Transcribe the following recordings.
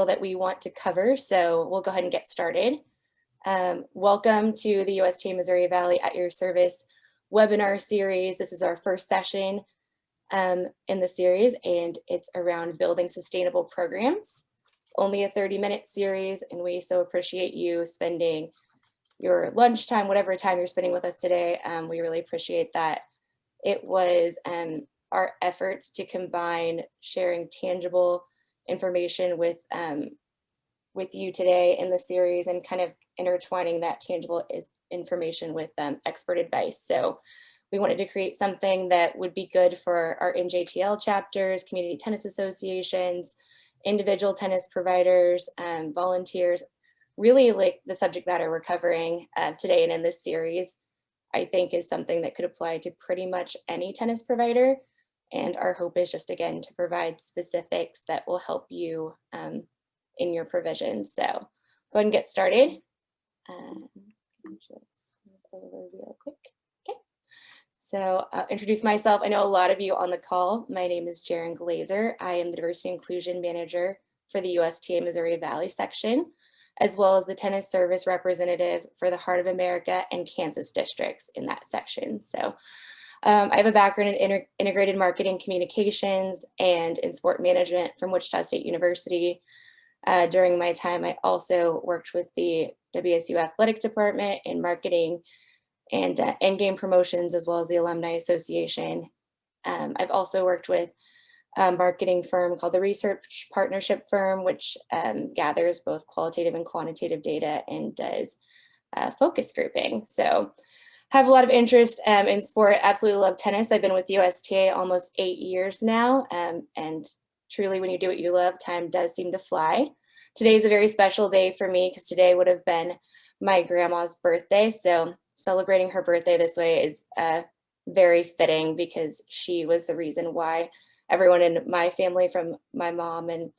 that we want to cover, so we'll go ahead and get started. Welcome to the USTA Missouri Valley at Your Service webinar series. This is our first session in the series, and it's around building sustainable programs. It's only a 30-minute series, and we so appreciate you spending your lunchtime, whatever time you're spending with us today. We really appreciate that. It was our effort to combine sharing tangible information with you today in the series and kind of intertwining that tangible information with expert advice. So we wanted to create something that would be good for our NJTL chapters, community tennis associations, individual tennis providers, volunteers. Really, like the subject matter we're covering today and in this series, I think is something that could apply to pretty much any tennis provider. And our hope is just, again, to provide specifics that will help you in your provision. So go ahead and get started. Just move over real quick. Okay. So I'll introduce myself. I know a lot of you on the call. My name is Jaron Glazer. I am the Diversity Inclusion Manager for the USTA Missouri Valley section, as well as the tennis service representative for the Heart of America and Kansas districts in that section. So I have a background in integrated marketing communications and in sport management from Wichita State University. During my time, I also worked with the WSU Athletic Department in marketing and in-game promotions, as well as the Alumni Association. I've also worked with a marketing firm called the Research Partnership Firm, which gathers both qualitative and quantitative data and does focus grouping. So have a lot of interest in sport, absolutely love tennis. I've been with USTA almost 8 years now, and truly when you do what you love, time does seem to fly. Today is a very special day for me because today would have been my grandma's birthday. So celebrating her birthday this way is very fitting because she was the reason why everyone in my family from my mom and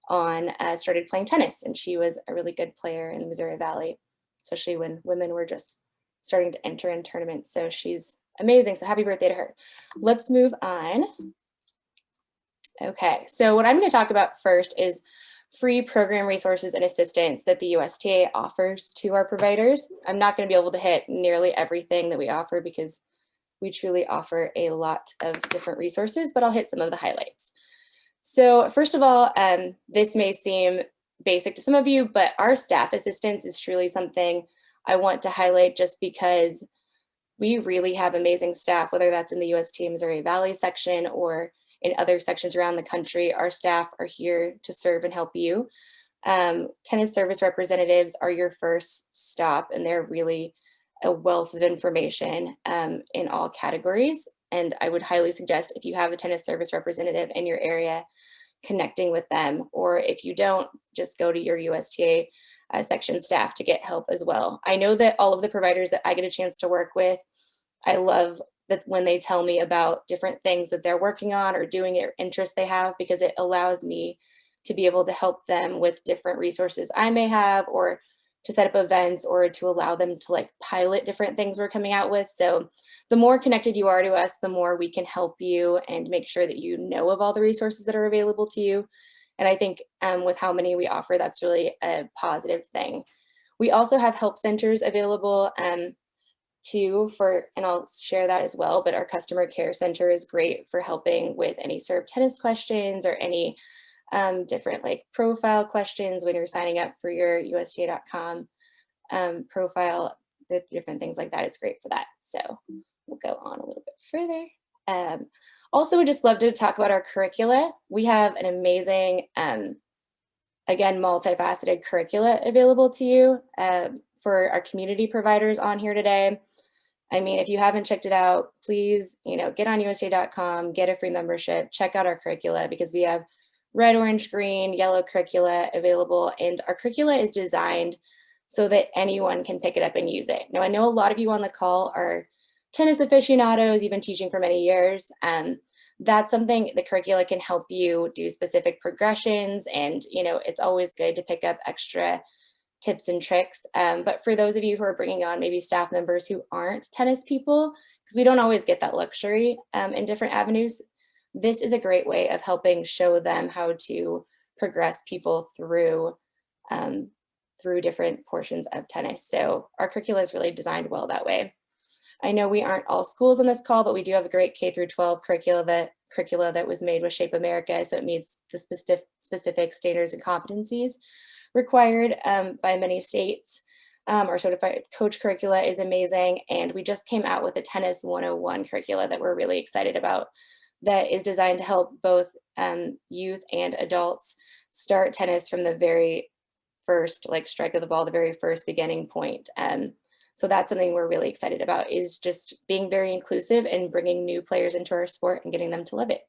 on started playing tennis. And she was a really good player in the Missouri Valley, especially when women were just starting to enter in tournaments. So she's amazing. So happy birthday to her. Let's move on. Okay, so what I'm going to talk about first is free program resources and assistance that the USTA offers to our providers. I'm not going to be able to hit nearly everything that we offer because we truly offer a lot of different resources, but I'll hit some of the highlights. So first of all, this may seem basic to some of you, but our staff assistance is truly something I want to highlight just because we really have amazing staff, whether that's in the USTA Missouri Valley section or in other sections around the country. Our staff are here to serve and help you. Tennis service representatives are your first stop, and they're really a wealth of information in all categories. And I would highly suggest if you have a tennis service representative in your area, connecting with them, or if you don't, just go to your USTA section staff to get help as well. I know that all of the providers that I get a chance to work with, I love that when they tell me about different things that they're working on or doing or interests they have, because it allows me to be able to help them with different resources I may have, or to set up events, or to allow them to like pilot different things we're coming out with. So the more connected you are to us, the more we can help you and make sure that you know of all the resources that are available to you. And I think with how many we offer, that's really a positive thing. We also have help centers available too and I'll share that as well, but our customer care center is great for helping with any Serve tennis questions or any different like profile questions when you're signing up for your USTA.com profile, the different things like that. It's great for that. So we'll go on a little bit further. Also, would just love to talk about our curricula. We have an amazing, again, multifaceted curricula available to you for our community providers on here today. I mean, if you haven't checked it out, please, get on USTA.com, get a free membership, check out our curricula because we have red, orange, green, yellow curricula available, and our curricula is designed so that anyone can pick it up and use it. Now, I know a lot of you on the call are tennis aficionados, you've been teaching for many years. That's something the curricula can help you do specific progressions, and it's always good to pick up extra tips and tricks. But for those of you who are bringing on maybe staff members who aren't tennis people, because we don't always get that luxury in different avenues, this is a great way of helping show them how to progress people through through different portions of tennis. So our curricula is really designed well that way. I know we aren't all schools on this call, but we do have a great K through 12 curricula that was made with Shape America, so it meets the specific standards and competencies required by many states. Our certified coach curricula is amazing, and we just came out with a Tennis 101 curricula that we're really excited about that is designed to help both youth and adults start tennis from the very first strike of the ball, the very first beginning point. So that's something we're really excited about, is just being very inclusive and bringing new players into our sport and getting them to love it.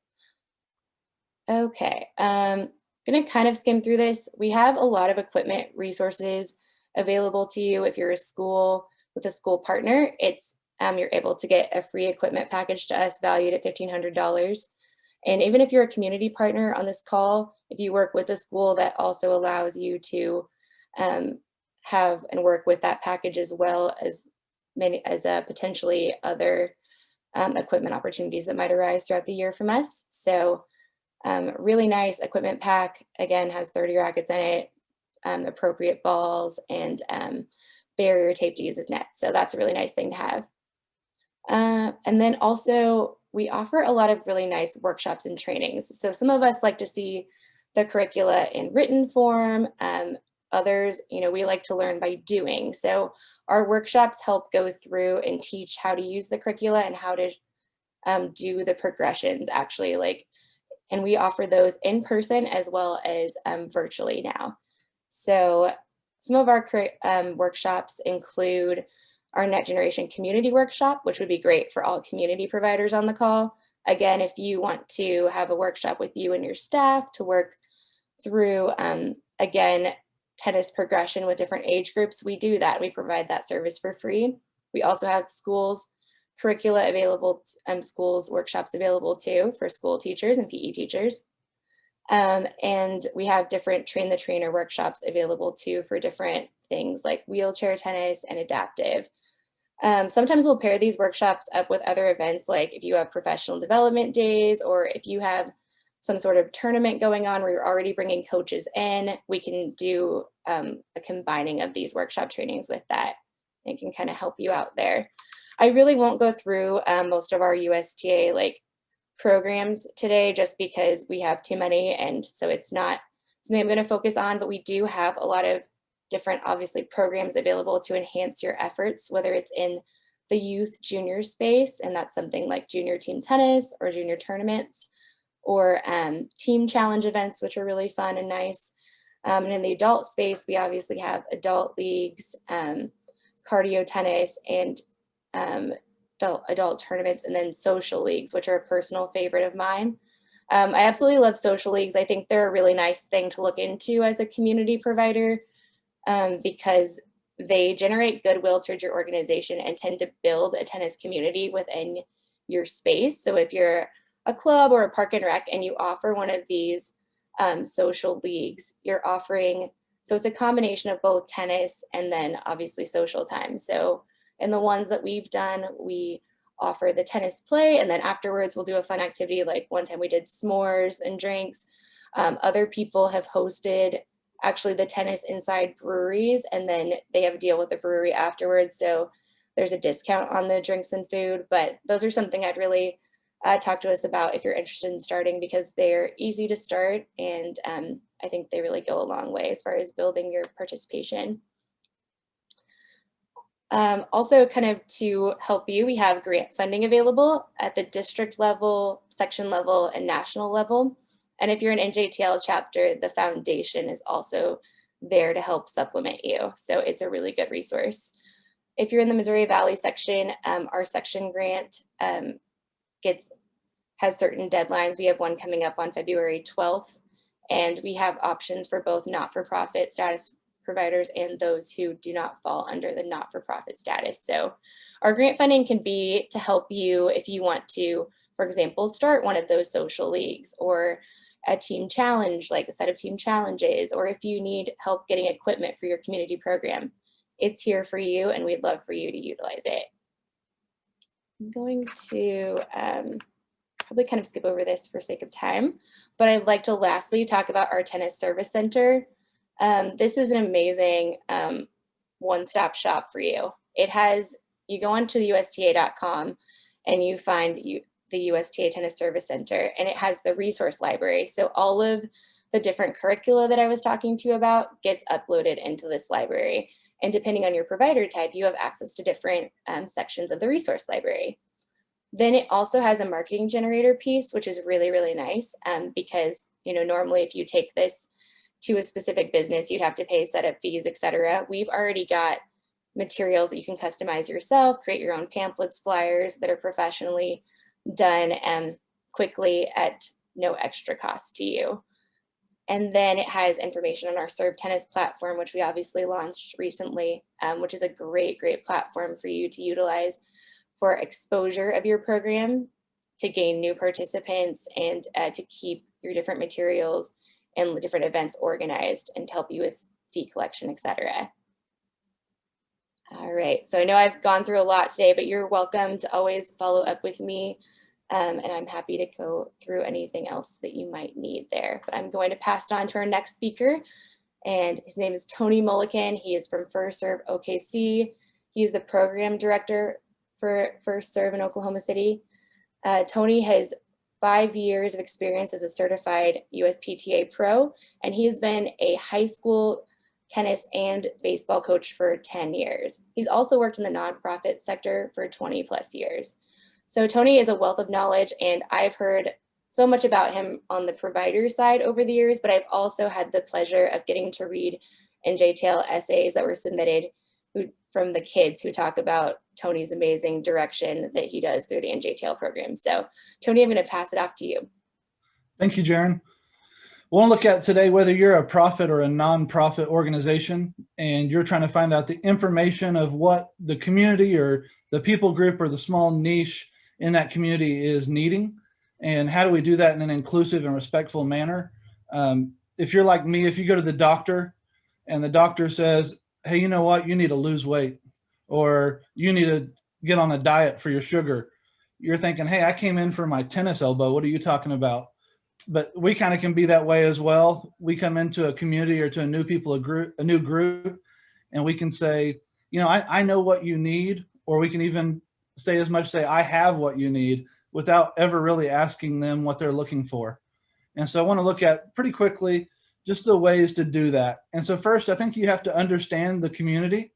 Okay, I'm gonna kind of skim through this. We have a lot of equipment resources available to you. If you're a school with a school partner, you're able to get a free equipment package to us valued at $1,500. And even if you're a community partner on this call, if you work with a school, that also allows you to have and work with that package, as well as potentially other equipment opportunities that might arise throughout the year from us. So really nice equipment pack, again, has 30 rackets in it, appropriate balls, and barrier tape to use as net. So that's a really nice thing to have. And then also we offer a lot of really nice workshops and trainings. So some of us like to see the curricula in written form. Others, we like to learn by doing. So our workshops help go through and teach how to use the curricula and how to do the progressions actually, and we offer those in person as well as virtually now. So some of our workshops include our Net Generation Community Workshop, which would be great for all community providers on the call. Again, if you want to have a workshop with you and your staff to work through, again, tennis progression with different age groups, we do that. We provide that service for free. We also have schools curricula available, schools workshops available too for school teachers and PE teachers. And we have different train the trainer workshops available too for different things like wheelchair tennis and adaptive. Sometimes we'll pair these workshops up with other events, like if you have professional development days, or if you have some sort of tournament going on where you're already bringing coaches in, we can do a combining of these workshop trainings with that. It can kind of help you out there. I really won't go through most of our USTA programs today, just because we have too many, and so it's not something I'm going to focus on, but we do have a lot of different, obviously, programs available to enhance your efforts, whether it's in the youth junior space, and that's something like junior team tennis or junior tournaments, or team challenge events, which are really fun and nice. And in the adult space, we obviously have adult leagues, cardio tennis, and adult tournaments, and then social leagues, which are a personal favorite of mine. I absolutely love social leagues. I think they're a really nice thing to look into as a community provider, because they generate goodwill towards your organization and tend to build a tennis community within your space. So if you're a club or a park and rec and you offer one of these social leagues, you're offering, so it's a combination of both tennis and then obviously social time. So in the ones that we've done, we offer the tennis play, and then afterwards we'll do a fun activity. Like one time we did s'mores and drinks. Other people have hosted actually the tennis inside breweries, and then they have a deal with the brewery afterwards. So there's a discount on the drinks and food, but those are something I'd really talk to us about if you're interested in starting, because they're easy to start, and I think they really go a long way as far as building your participation. Also, kind of to help you, we have grant funding available at the district level, section level, and national level. And if you're an NJTL chapter, the foundation is also there to help supplement you. So it's a really good resource. If you're in the Missouri Valley section, our section grant has certain deadlines. We have one coming up on February 12th, and we have options for both not-for-profit status providers and those who do not fall under the not-for-profit status. So our grant funding can be to help you if you want to, for example, start one of those social leagues, or a team challenge, like a set of team challenges, or if you need help getting equipment for your community program. It's here for you, and we'd love for you to utilize it. I'm going to probably kind of skip over this for sake of time, but I'd like to lastly talk about our tennis service center. This is an amazing one-stop shop for you. It has, you go onto USTA.com and you find the USTA Tennis Service Center, and it has the resource library. So all of the different curricula that I was talking to you about gets uploaded into this library. And depending on your provider type, you have access to different sections of the resource library. Then it also has a marketing generator piece, which is really, really nice because, you know, normally if you take this to a specific business, you'd have to pay setup fees, etc. We've already got materials that you can customize yourself, create your own pamphlets, flyers that are professionally done and quickly at no extra cost to you. And then it has information on our Serve Tennis platform, which we obviously launched recently, which is a great, great platform for you to utilize for exposure of your program, to gain new participants, and to keep your different materials and different events organized and to help you with fee collection, etc. All right, so I know I've gone through a lot today, but you're welcome to always follow up with me. And I'm happy to go through anything else that you might need there. But I'm going to pass it on to our next speaker, and his name is Tony Mullikin. He is from Serve OKC. He's the program director for Serve in Oklahoma City. Tony has 5 years of experience as a certified USPTA pro, and he has been a high school tennis and baseball coach for 10 years. He's also worked in the nonprofit sector for 20 plus years. So Tony is a wealth of knowledge, and I've heard so much about him on the provider side over the years, but I've also had the pleasure of getting to read NJTL essays that were submitted from the kids who talk about Tony's amazing direction that he does through the NJTL program. So Tony, I'm going to pass it off to you. Thank you, Jaron. We'll look at today whether you're a profit or a nonprofit organization and you're trying to find out the information of what the community or the people group or the small niche in that community is needing, and how do we do that in an inclusive and respectful manner. If you're like me, if you go to the doctor and the doctor says, hey, you know what, you need to lose weight, or you need to get on a diet for your sugar, you're thinking, hey, I came in for my tennis elbow, what are you talking about? But we kind of can be that way as well. We come into a community or to a new group, and we can say, you know, I know what you need, or we can even say as much, say, I have what you need, without ever really asking them what they're looking for. And so I want to look at pretty quickly just the ways to do that. And so first, I think you have to understand the community,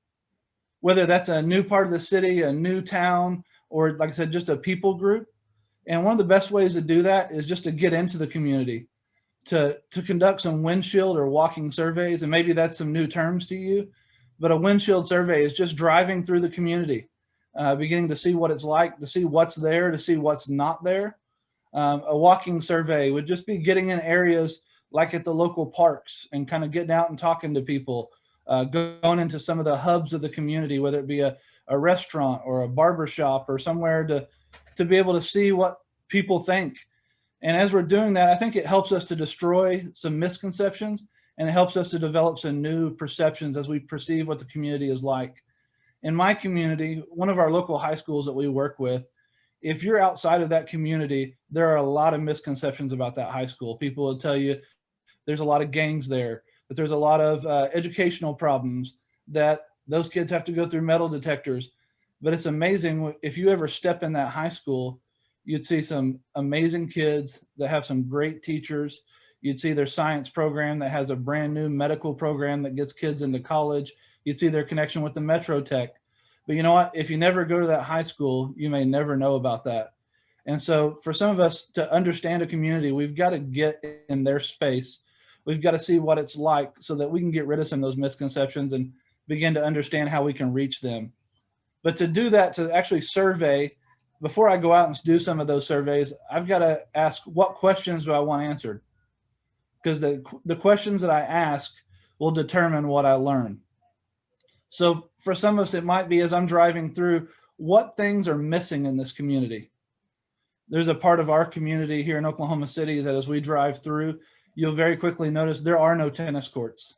whether that's a new part of the city, a new town, or like I said, just a people group. And one of the best ways to do that is just to get into the community, to conduct some windshield or walking surveys. And maybe that's some new terms to you, but a windshield survey is just driving through the community, beginning to see what it's like, to see what's there, to see what's not there. A walking survey would just be getting in areas like at the local parks and kind of getting out and talking to people, going into some of the hubs of the community, whether it be a restaurant or a barber shop or somewhere to be able to see what people think. And as we're doing that, I think it helps us to destroy some misconceptions, and it helps us to develop some new perceptions as we perceive what the community is like. In my community, one of our local high schools that we work with, if you're outside of that community, there are a lot of misconceptions about that high school. People will tell you there's a lot of gangs there, that there's a lot of educational problems, that those kids have to go through metal detectors. But it's amazing, if you ever step in that high school, you'd see some amazing kids that have some great teachers. You'd see their science program that has a brand new medical program that gets kids into college. You'd see their connection with the Metro Tech. But you know what? If you never go to that high school, you may never know about that. And so for some of us to understand a community, we've got to get in their space. We've got to see what it's like so that we can get rid of some of those misconceptions and begin to understand how we can reach them. But to do that, to actually survey, before I go out and do some of those surveys, I've got to ask, what questions do I want answered? Because the questions that I ask will determine what I learn. So for some of us, it might be, as I'm driving through, what things are missing in this community? There's a part of our community here in Oklahoma City that as we drive through, you'll very quickly notice there are no tennis courts.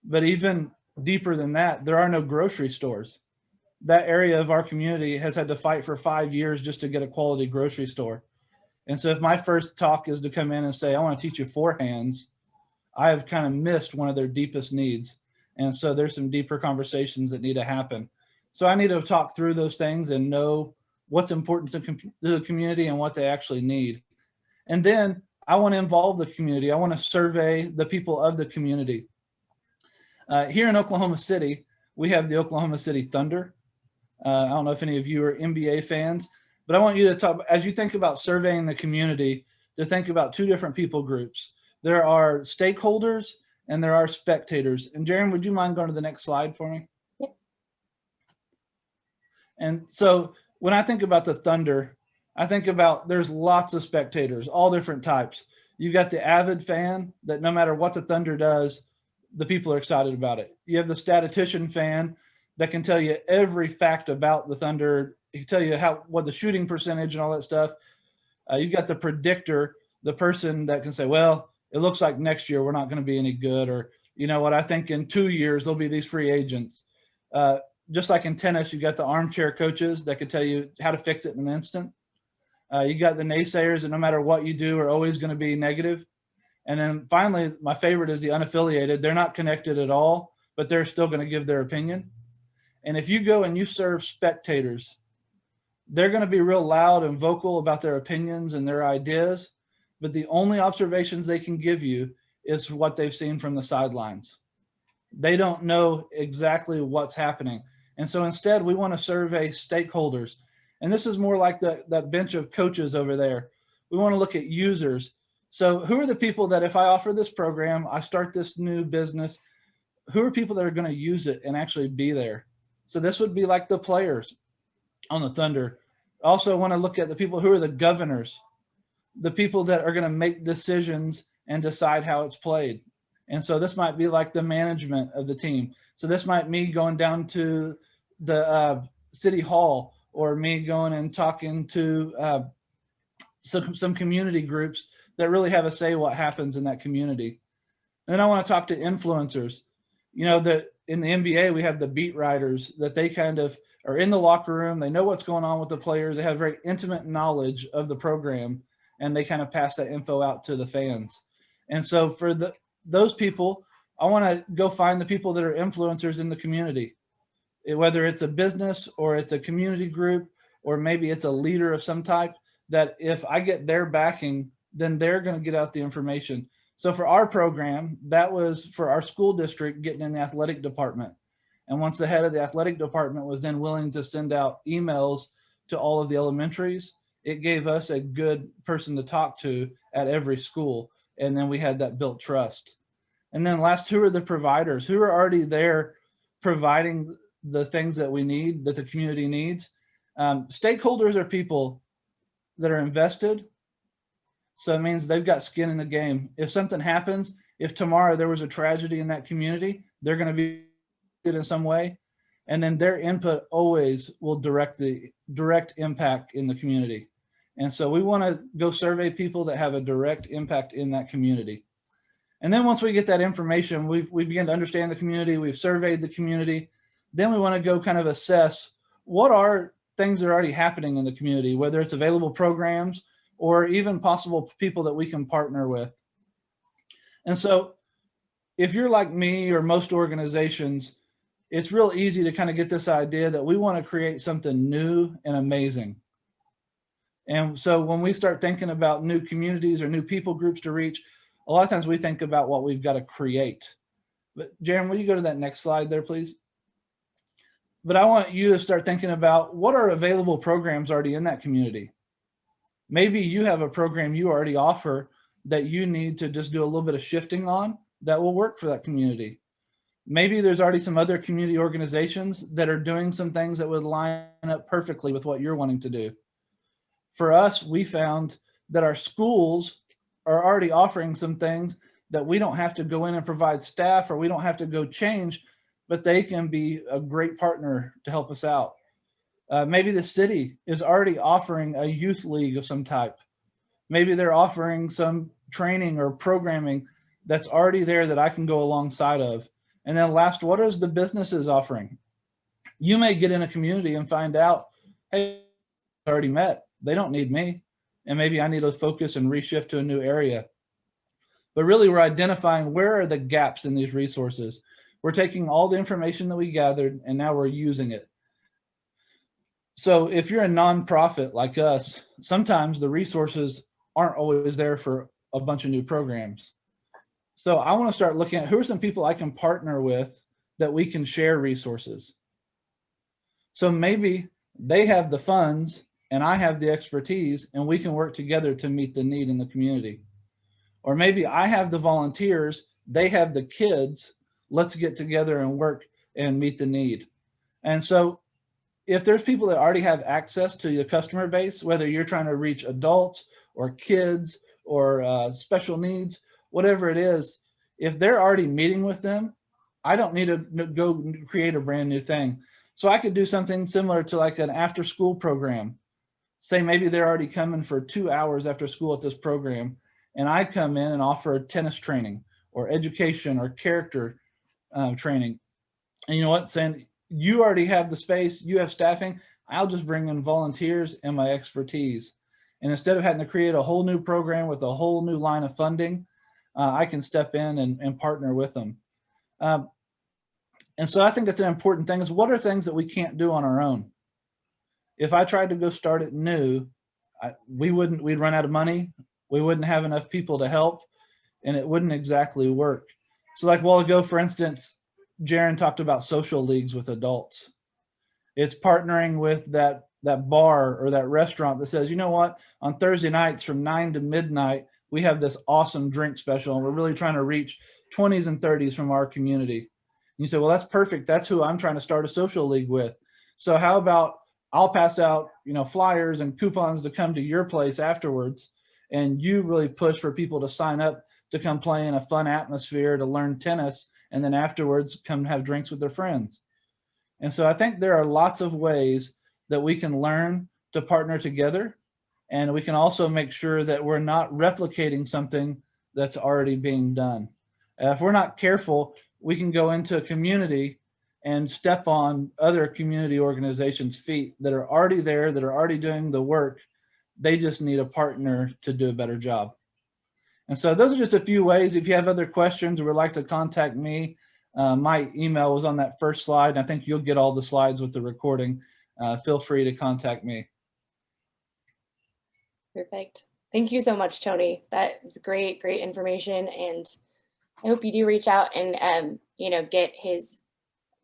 But even deeper than that, there are no grocery stores. That area of our community has had to fight for 5 years just to get a quality grocery store. And so if my first talk is to come in and say, I want to teach you forehands, I have kind of missed one of their deepest needs. And so there's some deeper conversations that need to happen. So I need to talk through those things and know what's important to the community and what they actually need. And then I want to involve the community. I want to survey the people of the community. Here in Oklahoma City, we have the Oklahoma City Thunder. I don't know if any of you are NBA fans, but I want you to talk, as you think about surveying the community, to think about two different people groups. There are stakeholders and there are spectators. And Jaron, would you mind going to the next slide for me? Yep. And so when I think about the Thunder, I think about there's lots of spectators, all different types. You got the avid fan that no matter what the Thunder does, the people are excited about it. You have the statistician fan that can tell you every fact about the Thunder. He can tell you what the shooting percentage and all that stuff. You've got the predictor, the person that can say, well, it looks like next year we're not going to be any good, or you know what, I think in 2 years there'll be these free agents. Just like in tennis, you got the armchair coaches that could tell you how to fix it in an instant. You got the naysayers that no matter what you do are always going to be negative. And then finally, my favorite is the unaffiliated. They're not connected at all, but they're still going to give their opinion. And if you go and you serve spectators, they're going to be real loud and vocal about their opinions and their ideas, but the only observations they can give you is what they've seen from the sidelines. They don't know exactly what's happening. And so instead, we want to survey stakeholders. And this is more like that bench of coaches over there. We want to look at users. So who are the people that if I offer this program, I start this new business, who are people that are going to use it and actually be there? So this would be like the players on the Thunder. Also want to look at the people who are the governors, the people that are going to make decisions and decide how it's played. And so this might be like the management of the team. So this might me going down to the city hall, or me going and talking to some community groups that really have a say what happens in that community. And then I want to talk to influencers. You know, that in the NBA, we have the beat writers that they kind of are in the locker room. They know what's going on with the players. They have very intimate knowledge of the program, and they kind of pass that info out to the fans. And so for those people, I want to go find the people that are influencers in the community, whether it's a business or it's a community group, or maybe it's a leader of some type, that if I get their backing, then they're going to get out the information. So for our program, that was for our school district getting in the athletic department. And once the head of the athletic department was then willing to send out emails to all of the elementaries, it gave us a good person to talk to at every school. And then we had that built trust. And then last, who are the providers? Who are already there providing the things that we need, that the community needs? Stakeholders are people that are invested. So it means they've got skin in the game. If something happens, if tomorrow there was a tragedy in that community, they're going to be in some way. And then their input always will direct impact in the community. And so we want to go survey people that have a direct impact in that community. And then once we get that information, we begin to understand the community, we've surveyed the community, then we want to go kind of assess what are things that are already happening in the community, whether it's available programs or even possible people that we can partner with. And so if you're like me or most organizations, it's real easy to kind of get this idea that we want to create something new and amazing. And so when we start thinking about new communities or new people groups to reach, a lot of times we think about what we've got to create. But Jaron, will you go to that next slide there, please? But I want you to start thinking about what are available programs already in that community. Maybe you have a program you already offer that you need to just do a little bit of shifting on that will work for that community. Maybe there's already some other community organizations that are doing some things that would line up perfectly with what you're wanting to do. For us, we found that our schools are already offering some things that we don't have to go in and provide staff, or we don't have to go change, but they can be a great partner to help us out. Maybe the city is already offering a youth league of some type. Maybe they're offering some training or programming that's already there that I can go alongside of. And then last, what is the businesses offering? You may get in a community and find out, hey, already met. They don't need me. and maybe I need to focus and reshift to a new area. But really, we're identifying where are the gaps in these resources. We're taking all the information that we gathered and now we're using it. So if you're a nonprofit like us, sometimes the resources aren't always there for a bunch of new programs. So I want to start looking at who are some people I can partner with that we can share resources. So maybe they have the funds and I have the expertise and we can work together to meet the need in the community. Or maybe I have the volunteers, they have the kids, let's get together and work and meet the need. And so if there's people that already have access to your customer base, whether you're trying to reach adults or kids or special needs, whatever it is, if they're already meeting with them, I don't need to go create a brand new thing. So I could do something similar to like an after school program. Say maybe they're already coming for 2 hours after school at this program, and I come in and offer tennis training or education or character training. And you know what, saying you already have the space, you have staffing, I'll just bring in volunteers and my expertise. And instead of having to create a whole new program with a whole new line of funding, I can step in and partner with them. And so I think that's an important thing is what are things that we can't do on our own? If I tried to go start it new, we'd run out of money. We wouldn't have enough people to help and it wouldn't exactly work. So like a while ago, for instance, Jaron talked about social leagues with adults. It's partnering with that bar or that restaurant that says, you know what, on Thursday nights from 9 to midnight, we have this awesome drink special and we're really trying to reach 20s and 30s from our community. And you say, well, that's perfect. That's who I'm trying to start a social league with. So how about I'll pass out, flyers and coupons to come to your place afterwards. And you really push for people to sign up to come play in a fun atmosphere, to learn tennis, and then afterwards come have drinks with their friends. And so I think there are lots of ways that we can learn to partner together. And we can also make sure that we're not replicating something that's already being done. If we're not careful, we can go into a community and step on other community organizations' feet that are already there, that are already doing the work. They just need a partner to do a better job. And so those are just a few ways. If you have other questions or would like to contact me, my email was on that first slide. And I think you'll get all the slides with the recording. Feel free to contact me. Perfect. Thank you so much, Tony. That is great information. And I hope you do reach out and, get his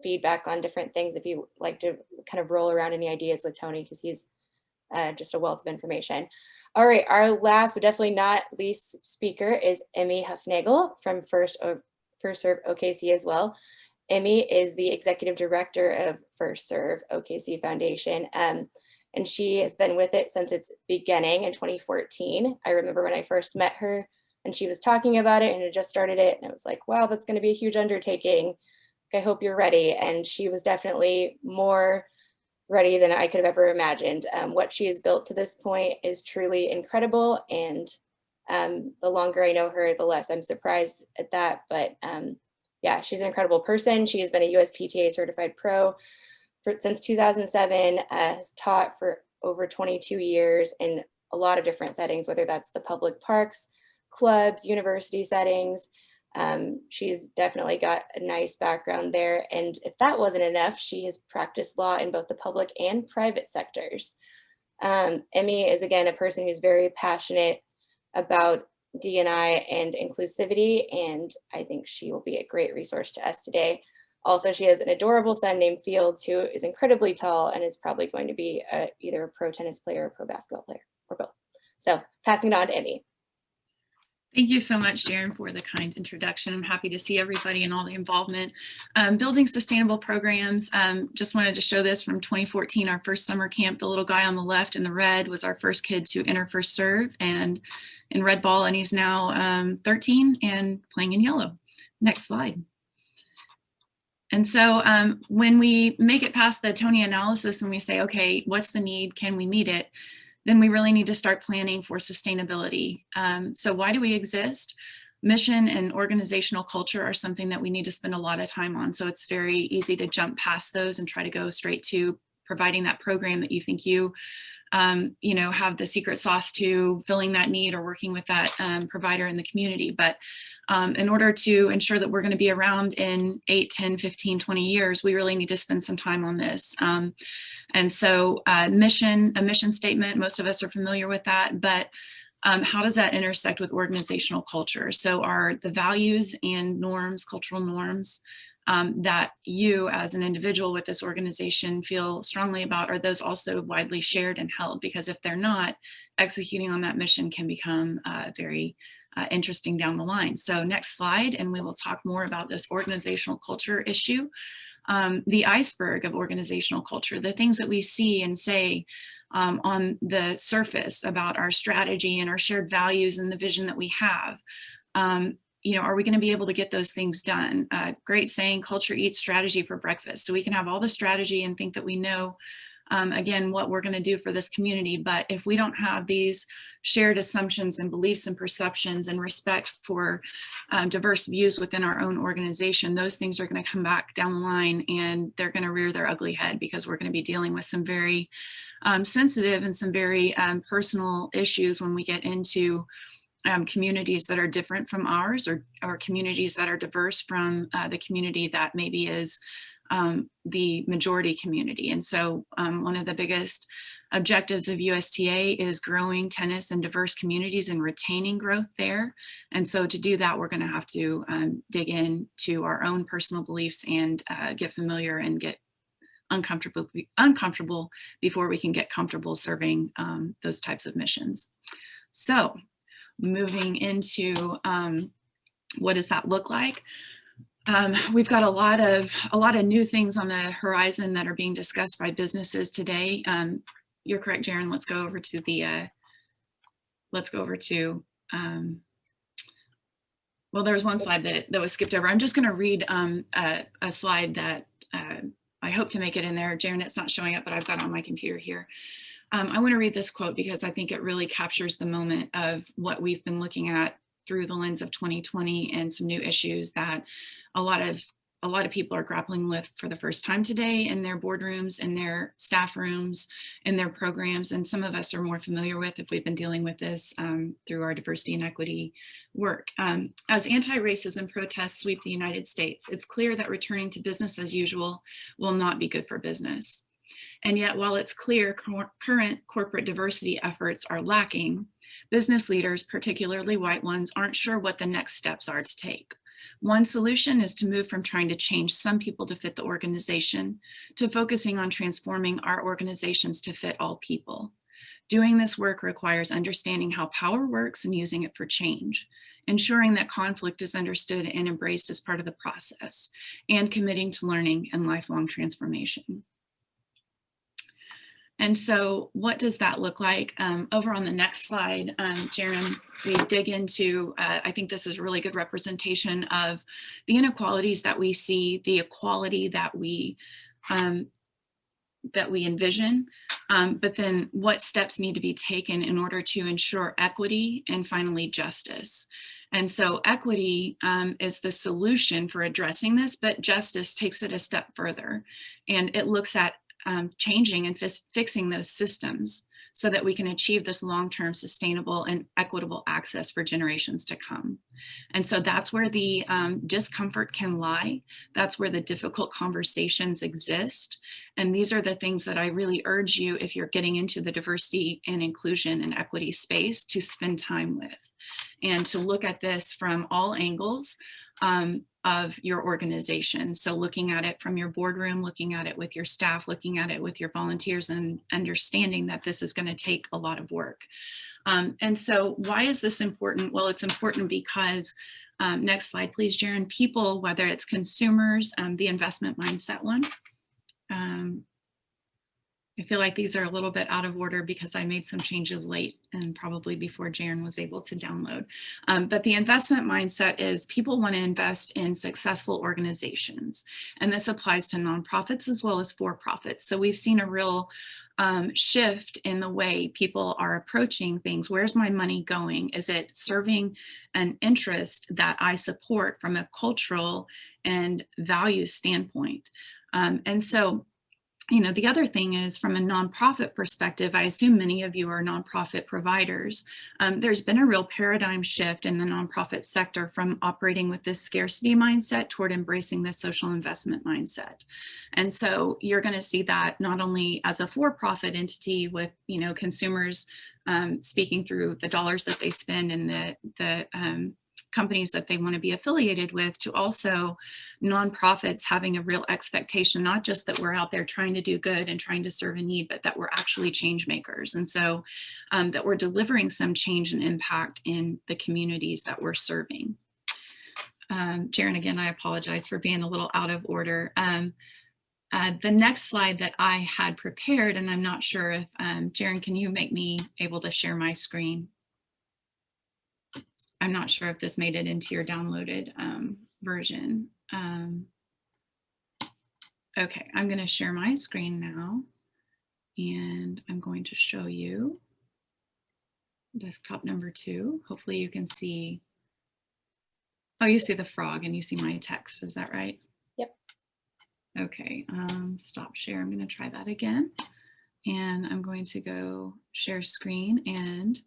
feedback on different things if you like to kind of roll around any ideas with Tony, because he's just a wealth of information. All right, our last but definitely not least speaker is Emmy Huffnagel from First Serve OKC as well. Emmy is the executive director of First Serve OKC Foundation, and she has been with it since its beginning in 2014. I remember when I first met her and she was talking about it and had just started it, and I was like, wow, that's going to be a huge undertaking. I hope you're ready. And she was definitely more ready than I could have ever imagined. What she has built to this point is truly incredible. And the longer I know her, the less I'm surprised at that. But yeah, she's an incredible person. She has been a USPTA certified pro since 2007, has taught for over 22 years in a lot of different settings, whether that's the public parks, clubs, university settings. She's definitely got a nice background there. And if that wasn't enough, she has practiced law in both the public and private sectors. Emmy is, again, a person who's very passionate about D&I and inclusivity, and I think she will be a great resource to us today. Also, she has an adorable son named Fields, who is incredibly tall and is probably going to be either a pro tennis player or pro basketball player, or both. So passing it on to Emmy. Thank you so much, Jaron, for the kind introduction. I'm happy to see everybody and all the involvement. Building sustainable programs. Just wanted to show this from 2014, our first summer camp. The little guy on the left in the red was our first kid to enter First Serve and in red ball, and he's now 13 and playing in yellow. Next slide. And so when we make it past the Tony analysis and we say, okay, what's the need? Can we meet it? Then we really need to start planning for sustainability. So why do we exist? Mission and organizational culture are something that we need to spend a lot of time on. So it's very easy to jump past those and try to go straight to providing that program that you think you have the secret sauce to filling that need or working with that provider in the community. But in order to ensure that we're going to be around in 8, 10, 15, 20 years, we really need to spend some time on this. And so a mission statement, most of us are familiar with that, but how does that intersect with organizational culture? So are the values and norms, cultural norms, that you as an individual with this organization feel strongly about, are those also widely shared and held? Because if they're not, executing on that mission can become very interesting down the line. So next slide, and we will talk more about this organizational culture issue. The iceberg of organizational culture, the things that we see and say on the surface about our strategy and our shared values and the vision that we have. Are we going to be able to get those things done? Great saying, culture eats strategy for breakfast. So we can have all the strategy and think that we know, again, what we're going to do for this community. But if we don't have these shared assumptions and beliefs and perceptions and respect for diverse views within our own organization, those things are going to come back down the line and they're going to rear their ugly head, because we're going to be dealing with some very sensitive and some very personal issues when we get into communities that are different from ours, or communities that are diverse from the community that maybe is the majority community. And so one of the biggest objectives of USTA is growing tennis in diverse communities and retaining growth there. And so to do that, we're going to have to dig into our own personal beliefs and get familiar and get uncomfortable before we can get comfortable serving those types of missions. So moving into what does that look like? We've got a lot of new things on the horizon that are being discussed by businesses today. You're correct, Jaron. Let's go over to well, there was one slide that was skipped over. I'm just going to read a slide that I hope to make it in there. Jaron, it's not showing up, but I've got it on my computer here. I want to read this quote because I think it really captures the moment of what we've been looking at through the lens of 2020 and some new issues that a lot of people are grappling with for the first time today in their boardrooms, in their staff rooms, in their programs. And some of us are more familiar with if we've been dealing with this through our diversity and equity work. As anti-racism protests sweep the United States, it's clear that returning to business as usual will not be good for business. And yet, while it's clear current corporate diversity efforts are lacking, business leaders, particularly white ones, aren't sure what the next steps are to take. One solution is to move from trying to change some people to fit the organization to focusing on transforming our organizations to fit all people. Doing this work requires understanding how power works and using it for change, ensuring that conflict is understood and embraced as part of the process, and committing to learning and lifelong transformation. And so what does that look like? Over on the next slide, Jaron, we dig into, I think this is a really good representation of the inequalities that we see, the equality that we envision, but then what steps need to be taken in order to ensure equity and finally justice. And so equity is the solution for addressing this, but justice takes it a step further. And it looks at changing and fixing those systems so that we can achieve this long-term sustainable and equitable access for generations to come. And so that's where the discomfort can lie. That's where the difficult conversations exist. And these are the things that I really urge you, if you're getting into the diversity and inclusion and equity space, to spend time with and to look at this from all angles of your organization. So looking at it from your boardroom, looking at it with your staff, looking at it with your volunteers, and understanding that this is going to take a lot of work. And so why is this important? Well, it's important because, next slide, please, Jaron, people, whether it's consumers, the investment mindset one. I feel like these are a little bit out of order because I made some changes late and probably before Jaron was able to download. But the investment mindset is people want to invest in successful organizations. And this applies to nonprofits as well as for-profits. So we've seen a real shift in the way people are approaching things. Where's my money going? Is it serving an interest that I support from a cultural and value standpoint? And so the other thing is, from a nonprofit perspective, I assume many of you are nonprofit providers. There's been a real paradigm shift in the nonprofit sector from operating with this scarcity mindset toward embracing this social investment mindset. And so you're going to see that not only as a for-profit entity with, consumers speaking through the dollars that they spend and the companies that they want to be affiliated with, to also nonprofits having a real expectation, not just that we're out there trying to do good and trying to serve a need, but that we're actually change makers. And so that we're delivering some change and impact in the communities that we're serving. Jaron, again, I apologize for being a little out of order. The next slide that I had prepared, and I'm not sure if, Jaron, can you make me able to share my screen? I'm not sure if this made it into your downloaded version. Okay, I'm going to share my screen now, and I'm going to show you desktop number 2. Hopefully you can see, oh, you see the frog and you see my text, is that right? Yep. Okay, stop share. I'm going to try that again, and I'm going to go share screen, and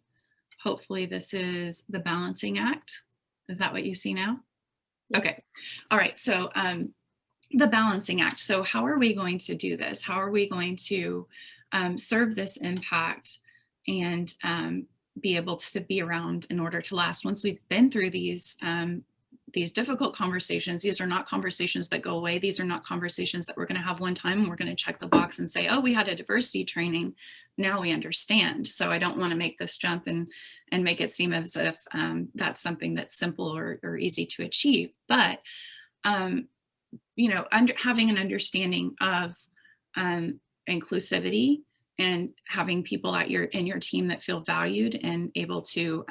hopefully this is the balancing act. Is that what you see now? Okay. All right. So the balancing act. So how are we going to do this? How are we going to serve this impact and be able to be around in order to last? Once we've been through these difficult conversations, these are not conversations that go away. These are not conversations that we're going to have one time and we're going to check the box and say, oh, we had a diversity training. Now we understand. So I don't want to make this jump and make it seem as if that's something that's simple or easy to achieve. But, having an understanding of inclusivity and having people in your team that feel valued and able to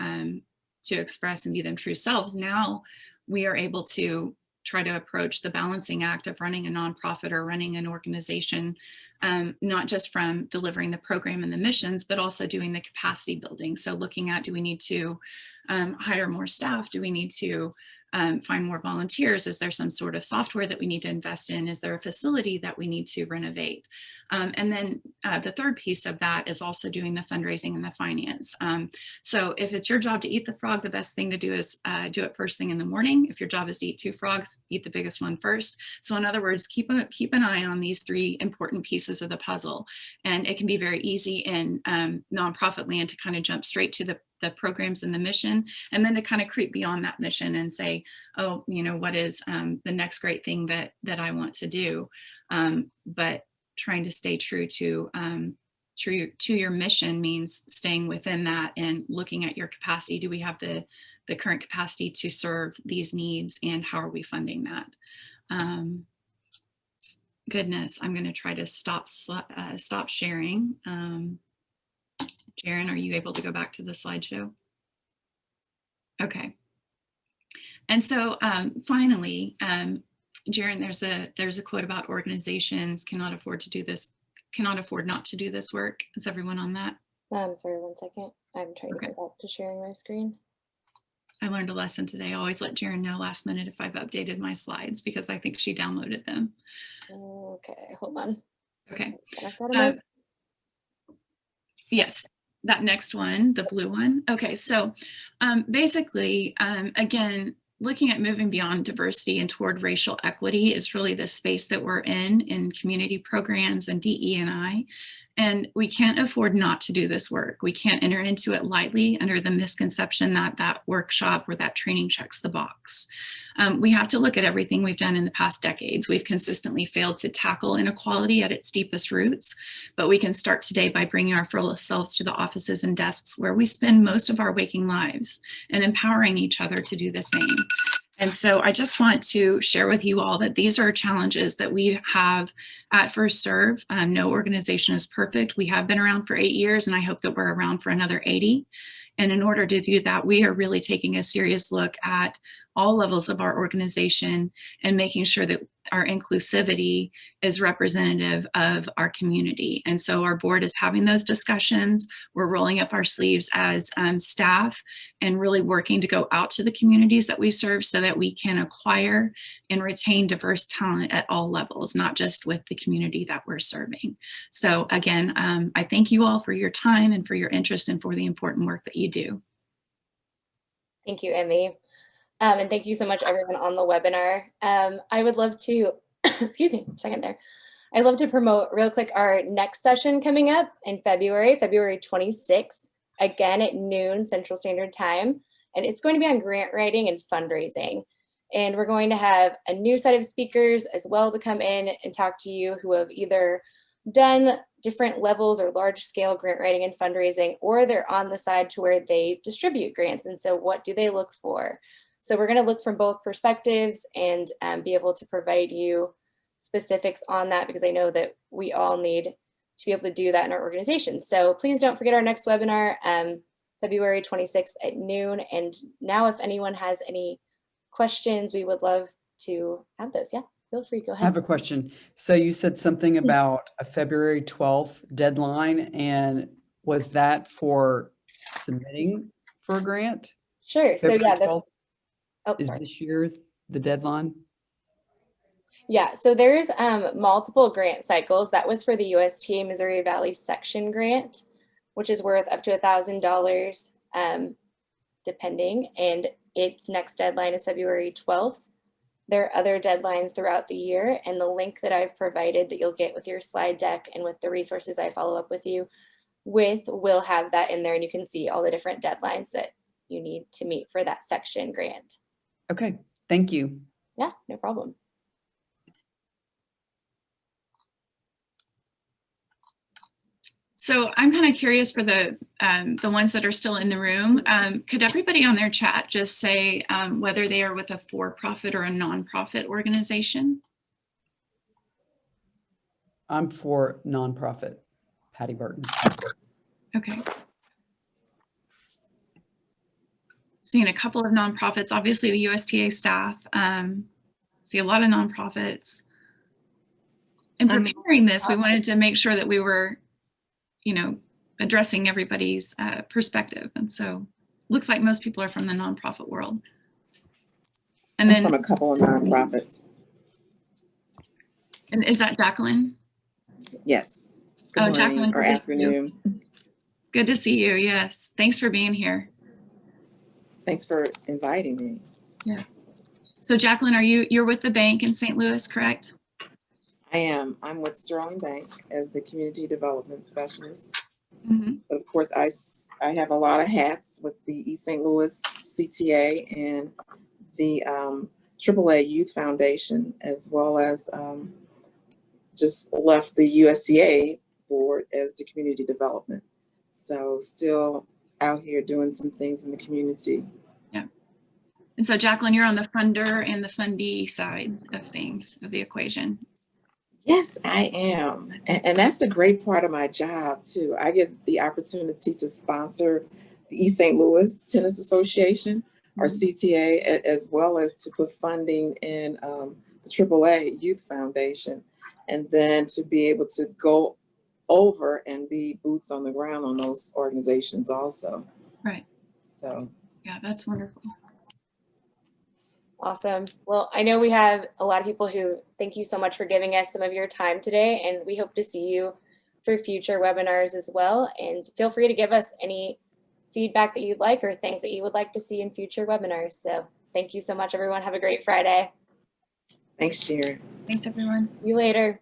express and be them true selves, now we are able to try to approach the balancing act of running a nonprofit or running an organization, not just from delivering the program and the missions, but also doing the capacity building. So looking at, do we need to hire more staff? Do we need to find more volunteers? Is there some sort of software that we need to invest in? Is there a facility that we need to renovate? And then the third piece of that is also doing the fundraising and the finance. So if it's your job to eat the frog, the best thing to do is do it first thing in the morning. If your job is to eat 2 frogs, eat the biggest one first. So in other words, keep an eye on these 3 important pieces of the puzzle. And it can be very easy in nonprofit land to kind of jump straight to the programs and the mission, and then to kind of creep beyond that mission and say, oh, what is the next great thing that I want to do? But trying to stay true to your mission means staying within that and looking at your capacity. Do we have the current capacity to serve these needs, and how are we funding that? Goodness, I'm going to try to stop sharing. Jaron, are you able to go back to the slideshow? Okay. And so finally, Jaron, there's a quote about organizations cannot afford not to do this work. Is everyone on that? Sorry, 1 second. I'm trying to go back to sharing my screen. I learned a lesson today. I always let Jaron know last minute if I've updated my slides, because I think she downloaded them. Okay, hold on. Okay. Yes. That next one, the blue one. Okay, so basically, again, looking at moving beyond diversity and toward racial equity is really the space that we're in community programs and DE&I. And we can't afford not to do this work. We can't enter into it lightly under the misconception that workshop or that training checks the box. We have to look at everything we've done in the past decades. We've consistently failed to tackle inequality at its deepest roots, but we can start today by bringing our full selves to the offices and desks where we spend most of our waking lives, and empowering each other to do the same. And so I just want to share with you all that these are challenges that we have at First Serve. No organization is perfect. We have been around for 8 years, and I hope that we're around for another 80. And in order to do that, we are really taking a serious look at all levels of our organization and making sure that our inclusivity is representative of our community. And so our board is having those discussions. We're rolling up our sleeves as staff and really working to go out to the communities that we serve so that we can acquire and retain diverse talent at all levels, not just with the community that we're serving. So again, I thank you all for your time and for your interest and for the important work that you do. Thank you, Emmy. And thank you so much, everyone on the webinar. I would love to, excuse me, a second there. I'd love to promote real quick our next session coming up in February 26th, again at noon Central Standard Time. And it's going to be on grant writing and fundraising. And we're going to have a new set of speakers as well to come in and talk to you who have either done different levels or large scale grant writing and fundraising, or they're on the side to where they distribute grants. And so what do they look for? So we're going to look from both perspectives and be able to provide you specifics on that, because I know that we all need to be able to do that in our organization. So please don't forget our next webinar, February 26th at noon. And now if anyone has any questions, we would love to have those. Yeah, feel free, go ahead. I have a question. So you said something about a February 12th deadline, and was that for submitting for a grant? Sure. So February yeah, 12th is sorry. this year the deadline? Yeah, so there's multiple grant cycles. That was for the USTA Missouri Valley section grant, which is worth up to $1,000 depending, and its next deadline is February 12th. There are other deadlines throughout the year, and the link that I've provided that you'll get with your slide deck and with the resources I follow up with you with will have that in there, and you can see all the different deadlines that you need to meet for that section grant. Okay, thank you. Yeah, no problem. So I'm kind of curious for the ones that are still in the room. Could everybody on their chat just say whether they are with a for-profit or a nonprofit organization? I'm for nonprofit. Patty Burton. Okay. Seeing a couple of nonprofits, obviously the USTA staff, see a lot of nonprofits. In preparing this, we wanted to make sure that we were, you know, addressing everybody's perspective. And so looks like most people are from the nonprofit world. And then from a couple of nonprofits. And is that Jacqueline? Yes. Good morning, Jacqueline, or afternoon. Good to see you. Yes. Thanks for being here. Thanks for inviting me. Yeah. So Jacqueline, you're with the bank in St. Louis, correct? I am. I'm with Sterling Bank as the community development specialist. Mm-hmm. But of course, I have a lot of hats with the East St. Louis CTA and the AAA Youth Foundation, as well as just left the USTA board as the community development. So still out here doing some things in the community. Yeah. And so Jacqueline, you're on the funder and the fundee side of things, of the equation. Yes, I am. And that's the great part of my job too. I get the opportunity to sponsor the East St. Louis Tennis Association, or CTA, as well as to put funding in the AAA Youth Foundation, and then to be able to go over and be boots on the ground on those organizations also. Right. So. Yeah, that's wonderful. Awesome. Well, I know we have a lot of people who thank you so much for giving us some of your time today, and we hope to see you for future webinars as well. And feel free to give us any feedback that you'd like or things that you would like to see in future webinars. So thank you so much, everyone. Have a great Friday. Thanks, Jaron. Thanks, everyone. See you later.